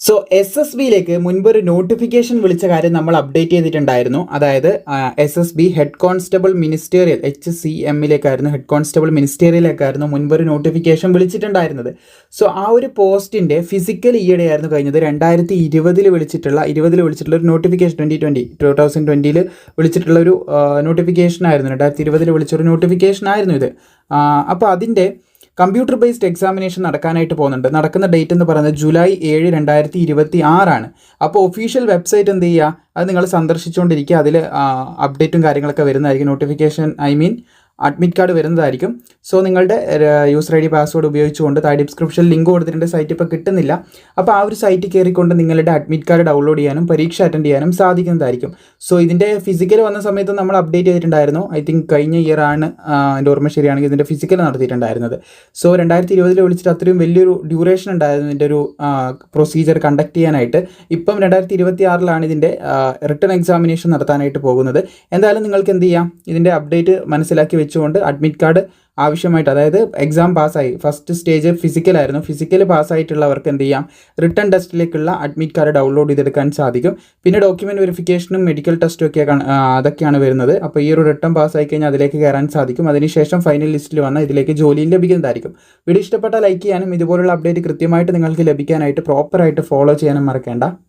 So S S ബിയിലേക്ക് മുൻപൊരു notification വിളിച്ച കാര്യം നമ്മൾ അപ്ഡേറ്റ് ചെയ്തിട്ടുണ്ടായിരുന്നു. അതായത് SSB ഹെഡ് കോൺസ്റ്റബിൾ മിനിസ്റ്റീരിയൽ HCMലേക്കായിരുന്നു, ഹെഡ് കോൺസ്റ്റബിൾ മിനിസ്റ്റീരിയലേക്കായിരുന്നു മുൻപൊരു നോട്ടിഫിക്കേഷൻ വിളിച്ചിട്ടുണ്ടായിരുന്നത്. സോ ആ ഒരു പോസ്റ്റിൻ്റെ ഫിസിക്കൽ ഈയിടെയായിരുന്നു കഴിഞ്ഞത്. 2020 വിളിച്ചിട്ടുള്ള ഒരു നോട്ടിഫിക്കേഷൻ 2020 വിളിച്ചിട്ടുള്ള ഒരു നോട്ടിഫിക്കേഷൻ ആയിരുന്നു. 2020 വിളിച്ചൊരു നോട്ടിഫിക്കേഷൻ ആയിരുന്നു ഇത്. അപ്പോൾ അതിൻ്റെ കമ്പ്യൂട്ടർ ബേസ്ഡ് എക്സാമിനേഷൻ നടക്കാനായിട്ട് പോകുന്നുണ്ട്. നടക്കുന്ന ഡേറ്റ് എന്ന് പറയുന്നത് ജൂലൈ 7, 2026 അപ്പോൾ ഒഫീഷ്യൽ വെബ്സൈറ്റ് എന്ത് ചെയ്യുക, അത് നിങ്ങൾ സന്ദർശിച്ചുകൊണ്ടിരിക്കുക. അതിൽ അപ്ഡേറ്റും കാര്യങ്ങളൊക്കെ വരുന്നതായിരിക്കും. നോട്ടിഫിക്കേഷൻ അഡ്മിറ്റ് കാർഡ് വരുന്നതായിരിക്കും. സോ നിങ്ങളുടെ യൂസർ ID പാസ്വേഡ് ഉപയോഗിച്ചുകൊണ്ട് താഴെ ഡിസ്ക്രിപ്ഷനിൽ ലിങ്ക് കൊടുത്തിട്ടുണ്ട്. സൈറ്റ് ഇപ്പോൾ കിട്ടുന്നില്ല. അപ്പോൾ ആ ഒരു സൈറ്റ് കയറിക്കൊണ്ട് നിങ്ങളുടെ അഡ്മിറ്റ് കാർഡ് ഡൗൺലോഡ് ചെയ്യാനും പരീക്ഷ അറ്റൻഡ് ചെയ്യാനും സാധിക്കുന്നതായിരിക്കും. സോ ഇതിൻ്റെ ഫിസിക്കൽ വന്ന സമയത്ത് നമ്മൾ അപ്ഡേറ്റ് ചെയ്തിട്ടുണ്ടായിരുന്നു. ഐ തിങ്ക് കഴിഞ്ഞ ഇയർ ആണ്, എൻ്റെ ഓർമ്മ ശരിയാണെങ്കിൽ ഇതിൻ്റെ ഫിസിക്കൽ നടത്തിയിട്ടുണ്ടായിരുന്നത്. സോ 2020 വിളിച്ചിട്ട് അത്രയും വലിയൊരു ഡ്യൂറേഷൻ ഉണ്ടായിരുന്നു ഇതിൻ്റെ ഒരു പ്രൊസീജിയർ കണ്ടക്ട് ചെയ്യാനായിട്ട്. ഇപ്പം 2026 ഇതിൻ്റെ റിട്ടൺ എക്സാമിനേഷൻ നടത്താനായിട്ട് പോകുന്നത്. എന്തായാലും നിങ്ങൾക്ക് എന്ത് ചെയ്യാം, ഇതിൻ്റെ അപ്ഡേറ്റ് മനസ്സിലാക്കി വെച്ചുകൊണ്ട് അഡ്മിറ്റ് കാർഡ് ആവശ്യമായിട്ട്, അതായത് എക്സാം പാസ്സായി, ഫസ്റ്റ് സ്റ്റേജ് ഫിസിക്കലായിരുന്നു, ഫിസിക്കൽ പാസ്സായിട്ടുള്ളവർക്ക് എന്ത് ചെയ്യാം, റിട്ടൺ ടെസ്റ്റിലേക്കുള്ള അഡ്മിറ്റ് കാർഡ് ഡൗൺലോഡ് ചെയ്തെടുക്കാൻ സാധിക്കും. പിന്നെ ഡോക്യുമെൻറ്റ് വെരിഫിക്കേഷനും മെഡിക്കൽ ടെസ്റ്റും ഒക്കെ അതൊക്കെയാണ് വരുന്നത്. അപ്പോൾ ഈ ഒരു റിട്ടൺ പാസ്സായി കഴിഞ്ഞാൽ അതിലേക്ക് കയറാൻ സാധിക്കും. അതിനുശേഷം ഫൈനൽ ലിസ്റ്റിൽ വന്നാൽ ഇതിലേക്ക് ജോലിയിൽ ലഭിക്കുന്നതായിരിക്കും. വീഡിയോ ഇഷ്ടപ്പെട്ടാൽ ലൈക്ക് ചെയ്യാനും ഇതുപോലുള്ള അപ്ഡേറ്റ് കൃത്യമായിട്ട് നിങ്ങൾക്ക് ലഭിക്കാനായിട്ട് പ്രോപ്പറായിട്ട് ഫോളോ ചെയ്യാനും മറക്കേണ്ട.